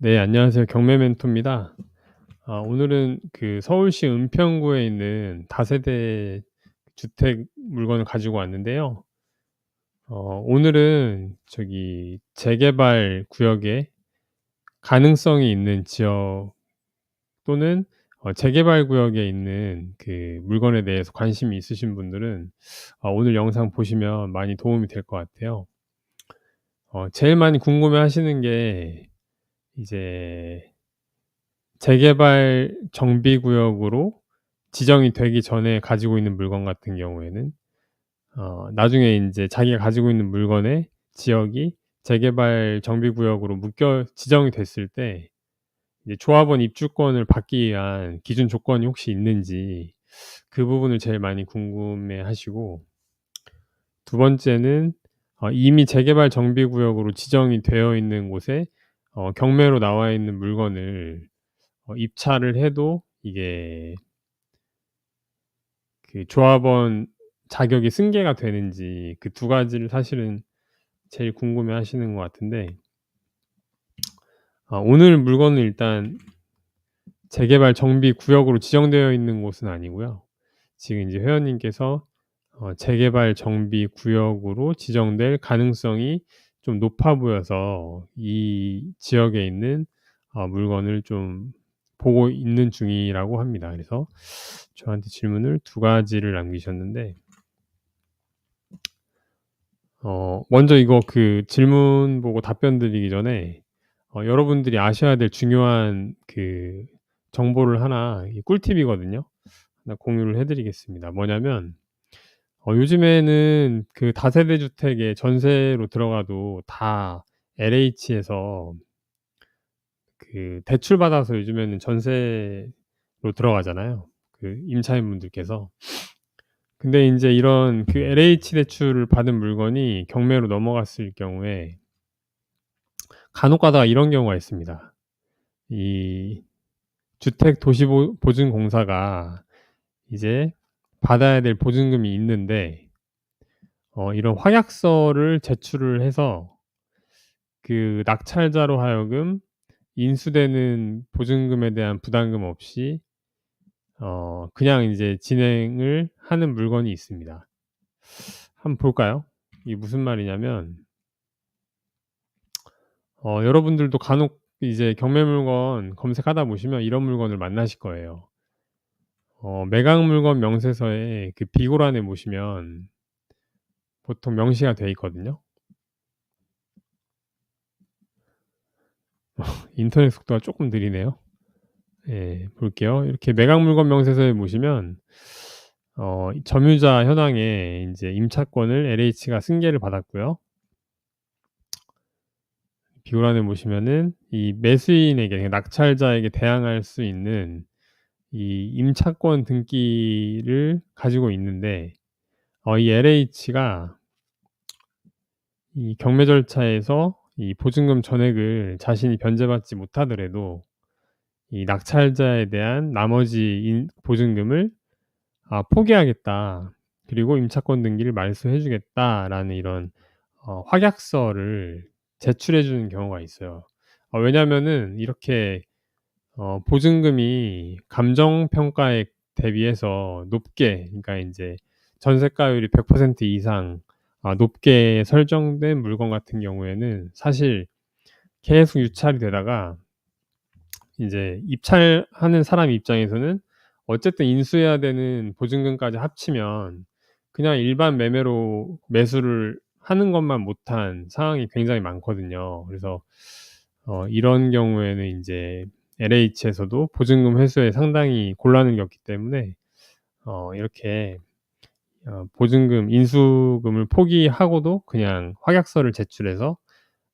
네, 안녕하세요. 경매 멘토입니다. 오늘은 그 서울시 은평구에 있는 다세대 주택 물건을 가지고 왔는데요. 오늘은 저기 재개발 구역에 가능성이 있는 지역 또는 재개발 구역에 있는 그 물건에 대해서 관심이 있으신 분들은 오늘 영상 보시면 많이 도움이 될 것 같아요. 제일 많이 궁금해하시는 게 이제 재개발 정비구역으로 지정이 되기 전에 가지고 있는 물건 같은 경우에는 나중에 인제 자기가 가지고 있는 물건의 지역이 재개발 정비구역으로 지정이 됐을 때 이제 조합원 입주권을 받기 위한 기준 조건이 혹시 있는지 그 부분을 제일 많이 궁금해하시고, 두 번째는 이미 재개발 정비구역으로 지정이 되어 있는 곳에 경매로 나와 있는 물건을 입찰을 해도 이게 그 조합원 자격이 승계가 되는지, 그 두 가지를 사실은 제일 궁금해하시는 것 같은데, 오늘 물건은 일단 재개발 정비 구역으로 지정되어 있는 곳은 아니고요. 지금 인제 회원님께서 재개발 정비 구역으로 지정될 가능성이 좀 높아 보여서 이 지역에 있는 물건을 좀 보고 있는 중이라고 합니다. 그래서 저한테 질문을 두 가지를 남기셨는데, 먼저 이거 그 질문 보고 답변 드리기 전에 여러분들이 아셔야 될 중요한 그 정보를 하나, 이 꿀팁이거든요. 하나 공유를 해 드리겠습니다. 뭐냐면 요즘에는 그 다세대 주택에 전세로 들어가도 다 LH에서 그 대출 받아서 요즘에는 전세로 들어가잖아요, 그 임차인분들께서. 근데 인제 이런 그 LH 대출을 받은 물건이 경매로 넘어갔을 경우에 간혹 가다가 이런 경우가 있습니다. 이 주택도시보증공사가 이제 받아야 될 보증금이 있는데 이런 확약서를 제출을 해서 그 낙찰자로 하여금 인수되는 보증금에 대한 부담금 없이 그냥 인제 진행을 하는 물건이 있습니다. 한번 볼까요? 이게 무슨 말이냐면, 여러분들도 간혹 이제 경매 물건 검색하다 보시면 이런 물건을 만나실 거예요. 매각 물건 명세서에 그 비고란에 보시면 보통 명시가 돼 있거든요. 인터넷 속도가 쪼끔 느리네요. 예, 볼게요. 이렇게 매각 물건 명세서에 보시면 이 점유자 현황에 인제 임차권을 LH가 승계를 받았고요. 비고란에 보시면은 이 매수인에게, 그러니까 낙찰자에게 대항할 수 있는 이 임차권 등기를 가지고 있는데, 이 LH가 이 경매 절차에서 이 보증금 전액을 자신이 변제받지 못하더라도 이 낙찰자에 대한 나머지 보증금을 포기하겠다, 그리고 임차권 등기를 말소해 주겠다라는 이런 확약서를 제출해 주는 경우가 있어요. 왜냐하면은 이렇게 보증금이 감정 평가액 대비해서 높게, 그러니까 인제 전세가율이 100% 이상 높게 설정된 물건 같은 경우에는 사실 계속 유찰이 되다가 인제 입찰하는 사람 입장에서는 어쨌든 인수해야 되는 보증금까지 합치면 그냥 일반 매매로 매수를 하는 것만 못한 상황이 굉장히 많거든요. 그래서 이런 경우에는 인제 LH에서도 보증금 회수에 상당히 곤란을 겪기 때문에 이렇게 보증금 인수금을 포기하고도 그냥 확약서를 제출해서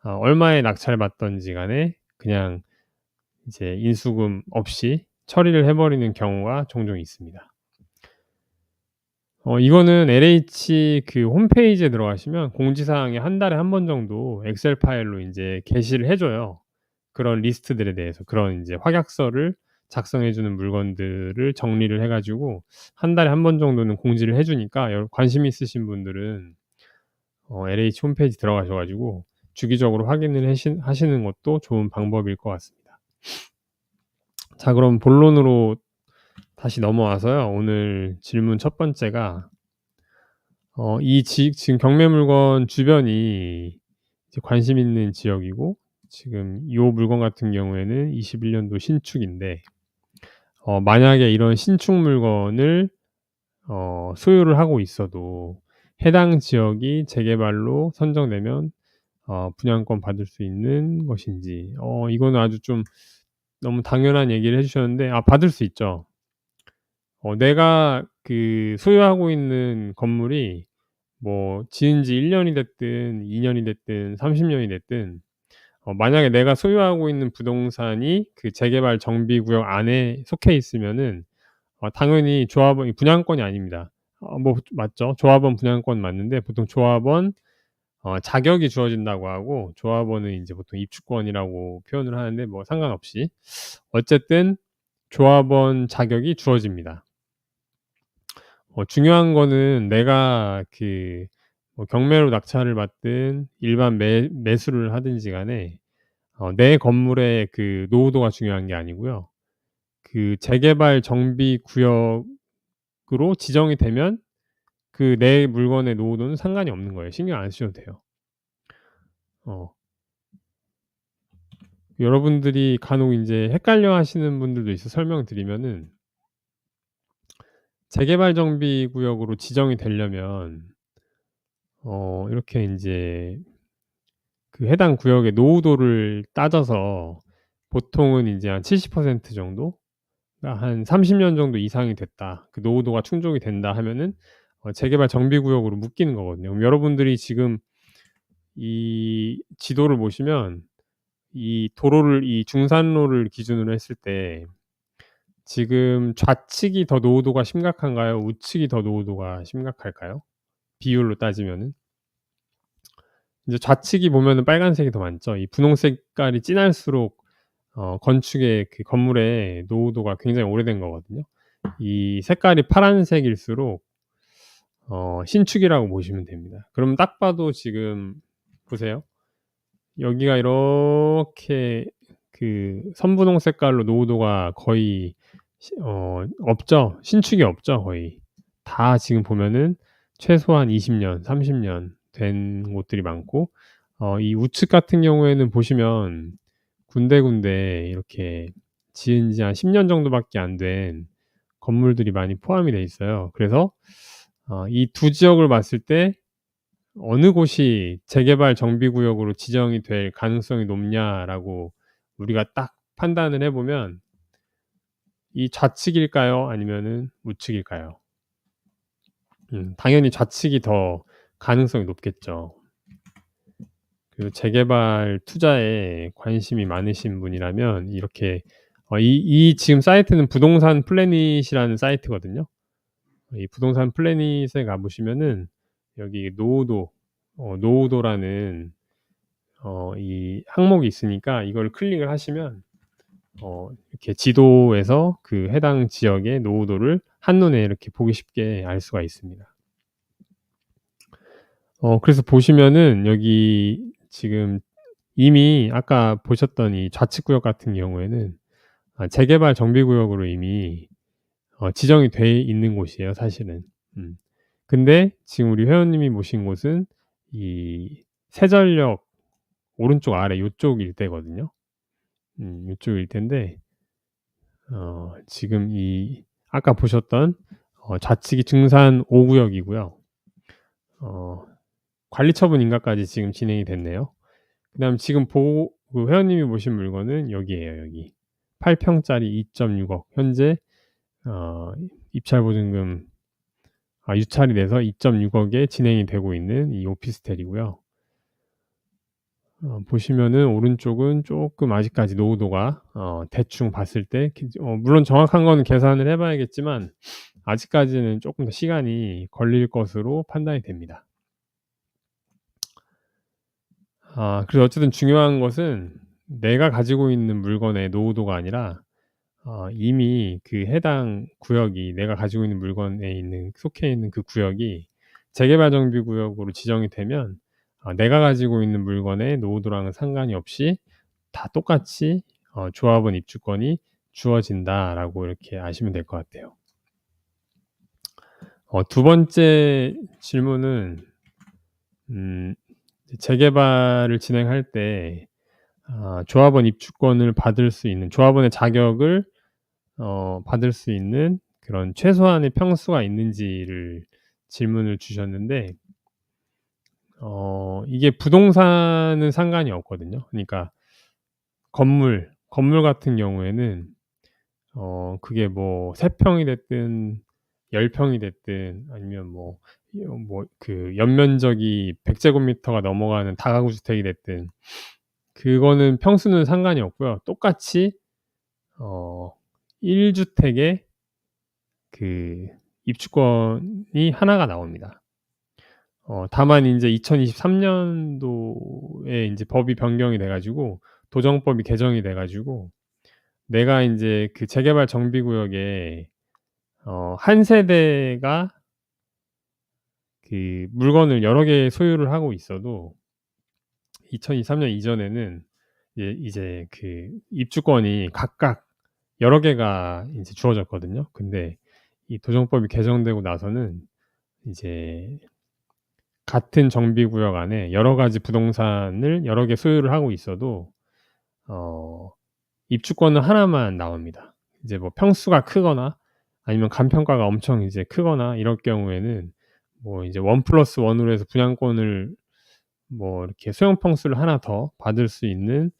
얼마에 낙찰받든지 간에 그냥 이제 인수금 없이 처리를 해 버리는 경우가 종종 있습니다. 이거는 LH 그 홈페이지에 들어가시면 공지사항에 한 달에 한 번 정도 엑셀 파일로 인제 게시를 해 줘요. 그런 리스트들에 대해서, 그런 인제 확약서를 작성해 주는 물건들을 정리를 해 가지고 한 달에 한 번 정도는 공지를 해 주니까 관심 있으신 분들은 LH 홈페이지 들어가셔 가지고 주기적으로 확인을 하시는 것도 좋은 방법일 것 같습니다. 자, 그럼 본론으로 다시 넘어와서요. 오늘 질문 첫 번째가 지금 경매 물건 주변이 이제 관심 있는 지역이고, 지금 요 물건 같은 경우에는 21년도 신축인데, 만약에 이런 신축 물건을 소유를 하고 있어도 해당 지역이 재개발로 선정되면 분양권 받을 수 있는 것인지. 이거는 아주 좀 너무 당연한 얘기를 해 주셨는데, 받을 수 있죠. 내가 그 소유하고 있는 건물이 뭐 지은 지 1 년이 됐든 2 년이 됐든 30 년이 됐든, 만약에 내가 소유하고 있는 부동산이 그 재개발 정비 구역 안에 속해 있으면은 당연히 조합원이 분양권이 아닙니다. 뭐 맞죠. 조합원 분양권 맞는데, 보통 조합원 자격이 주어진다고 하고, 조합원은 인제 보통 입주권이라고 표현을 하는데, 뭐 상관없이 어쨌든 조합원 자격이 주어집니다. 중요한 거는 내가 그 뭐 경매로 낙찰을 받든 일반 매수를 하든지 간에 내 건물의 그 노후도가 중요한 게 아니고요. 그 재개발 정비 구역으로 지정이 되면 그 내 물건의 노후도는 상관이 없는 거예요. 신경 안 쓰셔도 돼요. 어 여러분들이 간혹 인제 헷갈려 하시는 분들도 있어서 설명드리면은, 재개발 정비 구역으로 지정이 되려면 이렇게 인제 그 해당 구역의 노후도를 따져서, 보통은 인제 한 70% 정도, 그러니까 한 30년 정도 이상이 됐다, 그 노후도가 충족이 된다 하면은 재개발 정비 구역으로 묶이는 거거든요. 그럼 여러분들이 지금 이 지도를 보시면, 이 도로를 이 중산로를 기준으로 했을 때 지금 좌측이 더 노후도가 심각한가요? 우측이 더 노후도가 심각할까요? 비율로 따지면은. 이제 좌측이 보면은 빨간색이 더 많죠. 이 분홍 색깔이 진할수록 건축의 그 건물의 노후도가 굉장히 오래된 거거든요. 이 색깔이 파란색일수록 신축이라고 보시면 됩니다. 그럼 딱 봐도 지금 보세요. 여기가 이렇게 그 선분홍 색깔로 노후도가 거의 없죠. 신축이 없죠, 거의. 다 지금 보면은 최소한 20 년, 30년 된 곳들이 많고, 이 우측 같은 경우에는 보시면 군데군데 이렇게 지은 지 한 10년 정도밖에 안 된 건물들이 많이 포함이 돼 있어요. 그래서 이 두 지역을 봤을 때 어느 곳이 재개발 정비구역으로 지정이 될 가능성이 높냐라고 우리가 딱 판단을 해 보면, 이 좌측일까요? 아니면은 우측일까요? 당연히 좌측이 더 가능성이 높겠죠. 그리고 재개발 투자에 관심이 많으신 분이라면 이렇게 이 지금 사이트는 부동산 플래닛이라는 사이트거든요. 이 부동산 플래닛에 가 보시면은 여기 노후도라는 이 항목이 있으니까, 이걸 클릭을 하시면 이렇게 지도에서 그 해당 지역의 노후도를 한눈에 이렇게 보기 쉽게 알 수가 있습니다. 그래서 보시면은 여기 지금 이미 아까 보셨던 이 좌측 구역 같은 경우에는 재개발 정비 구역으로 이미 지정이 돼 있는 곳이에요, 사실은. 음. 근데 지금 우리 회원님이 보신 곳은 이 세전력 오른쪽 아래 요쪽 일대거든요. 요쪽 일대인데, 지금 이 아까 보셨던 좌측이 증산 5 구역이고요. 어 관리처분 인가까지 지금 진행이 됐네요. 그다음 지금 그 회원님이 보신 물건은 여기예요, 여기. 8 평짜리 2.6억, 현재 어 입찰 보증금 유찰이 돼서 2.6억에 진행이 되고 있는 이 오피스텔이고요. 보시면은 오른쪽은 쪼끔 아직까지 노후도가 대충 봤을 때 물론 정확한 거는 계산을 해 봐야겠지만 아직까지는 쪼끔 더 시간이 걸릴 것으로 판단이 됩니다. 그래서 어쨌든 중요한 것은 내가 가지고 있는 물건의 노후도가 아니라 이미 그 해당 구역이, 내가 가지고 있는 물건에 있는 속해 있는 그 구역이 재개발 정비 구역으로 지정이 되면 내가 가지고 있는 물건의 노후도랑은 상관이 없이 다 똑같이 조합원 입주권이 주어진다라고 이렇게 아시면 될 것 같아요. 두 번째 질문은 재개발을 진행할 때 조합원 입주권을 받을 수 있는, 조합원의 자격을 받을 수 있는 그런 최소한의 평수가 있는지를 질문을 주셨는데, 이게 부동산은 상관이 없거든요. 그러니까 건물 같은 경우에는 그게 뭐 3 평이 됐든 10 평이 됐든 아니면 그 연면적이 100 제곱미터가 넘어가는 다가구 주택이 됐든 그거는 평수는 상관이 없고요. 똑같이 1 주택에 그 입주권이 하나가 나옵니다. 다만 인제 2023 년도에 인제 법이 변경이 돼 가지고 도정법이 개정이 돼 가지고 내가 인제 그 재개발 정비구역에 한 세대가 그 물건을 여러 개 소유를 하고 있어도 2023년 이전에는 이제 그 입주권이 각각 여러 개가 인제 주어졌거든요. 근데 이 도정법이 개정되고 나서는 이제 같은 정비구역 안에 여러 가지 부동산을 여러 개 소유를 하고 있어도 어 입주권은 하나만 나옵니다. 이제 뭐 평수가 크거나 아니면 간평가가 엄청 이제 크거나 이럴 경우에는 뭐 이제 1+1 으로 해서 분양권을 뭐 이렇게 소형 평수를 하나 더 받을 수 있는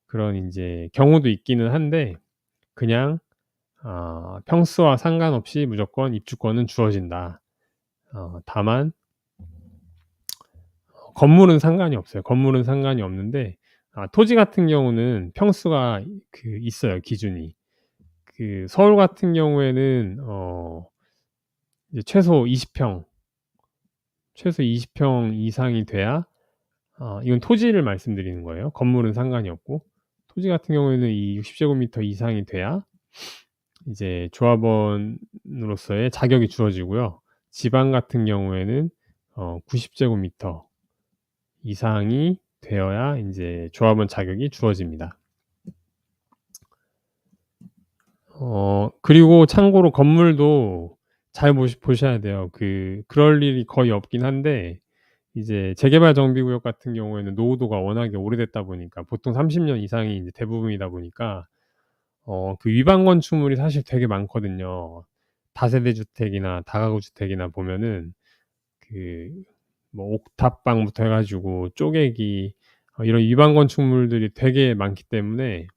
그런 인제 경우도 있기는 한데, 그냥 평수와 상관없이 무조건 입주권은 주어진다. 다만 건물은 상관이 없어요. 건물은 상관이 없는데 토지 같은 경우는 평수가 그 있어요, 기준이. 그 서울 같은 경우에는 이제 최소 20평 이상이 돼야, 이건 토지를 말씀드리는 거예요. 건물은 상관이 없고. 토지 같은 경우에는 이 60 제곱미터 이상이 돼야 이제 조합원으로서의 자격이 주어지고요. 지방 같은 경우에는 90 제곱미터 이상이 되어야 인제 조합원 자격이 주어집니다. 그리고 참고로 건물도 잘 보셔야 돼요. 그럴 일이 거의 없긴 한데, 이제 재개발 정비구역 같은 경우에는 노후도가 워낙에 오래됐다 보니까 보통 30년 이상이 인제 대부분이다 보니까 그 위반 건축물이 사실 되게 많거든요. 다세대 주택이나 다가구 주택이나 보면은 그 뭐 옥탑방부터 해 가지고 쪼개기 이런 위반 건축물들이 되게 많기 때문에,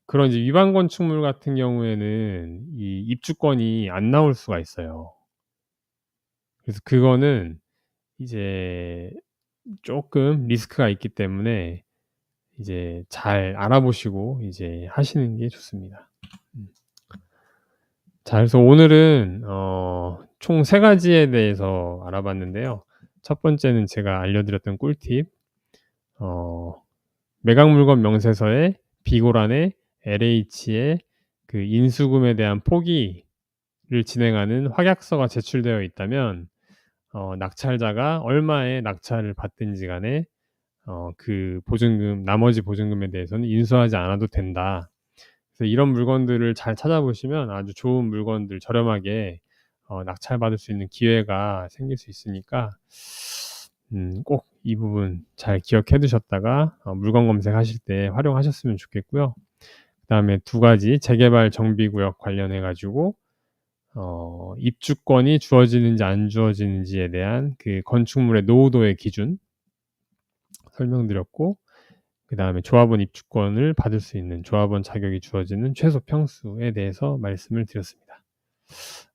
그런 이제 위반 건축물 같은 경우에는 이 입주권이 안 나올 수가 있어요. 그래서 그거는 이제 쪼끔 리스크가 있기 때문에 이제 잘 알아보시고 이제 하시는 게 좋습니다. 음. 자, 그래서 오늘은 총 3 가지에 대해서 알아봤는데요. 첫 번째는 제가 알려드렸던 꿀팁, 어 매각 물건 명세서에 비고란에 LH의 그 인수금에 대한 포기를 진행하는 확약서가 제출되어 있다면 낙찰자가 얼마의 낙찰을 받든지 간에 그 보증금, 나머지 보증금에 대해서는 인수하지 않아도 된다. 그래서 이런 물건들을 잘 찾아보시면 아주 좋은 물건들 저렴하게 낙찰받을 수 있는 기회가 생길 수 있으니까 꼭 이 부분 잘 기억해 두셨다가 물건 검색하실 때 활용하셨으면 좋겠고요. 그다음에 두 가지 재개발 정비구역 관련해 가지고 입주권이 주어지는지 안 주어지는지에 대한 그 건축물의 노후도의 기준 설명드렸고, 그다음에 조합원 입주권을 받을 수 있는 조합원 자격이 주어지는 최소 평수에 대해서 말씀을 드렸습니다.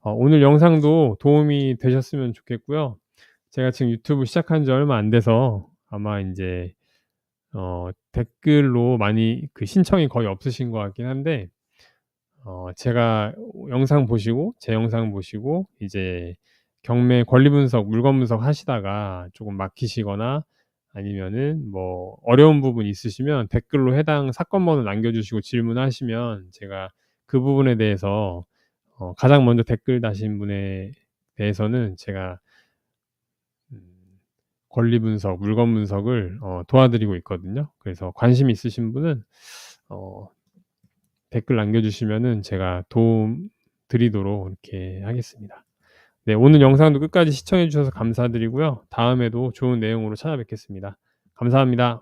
오늘 영상도 도움이 되셨으면 좋겠고요. 제가 지금 유튜브 시작한 지 얼마 안 돼서 아마 인제 댓글로 많이 그 신청이 거의 없으신 것 같긴 한데, 제가 제 영상 보시고 이제 경매 권리 분석, 물건 분석하시다가 쪼금 막히시거나 아니면은 뭐 어려운 부분이 있으시면 댓글로 해당 사건 번호 남겨 주시고 질문하시면 제가 그 부분에 대해서 가장 먼저 댓글 다신 분에 대해서는 제가 음 권리 분석, 물건 분석을 도와드리고 있거든요. 그래서 관심 있으신 분은 어 댓글 남겨주시면은 제가 도움 드리도록 이렇게 하겠습니다. 네, 오늘 영상도 끝까지 시청해 주셔서 감사드리고요. 다음에도 좋은 내용으로 찾아뵙겠습니다. 감사합니다.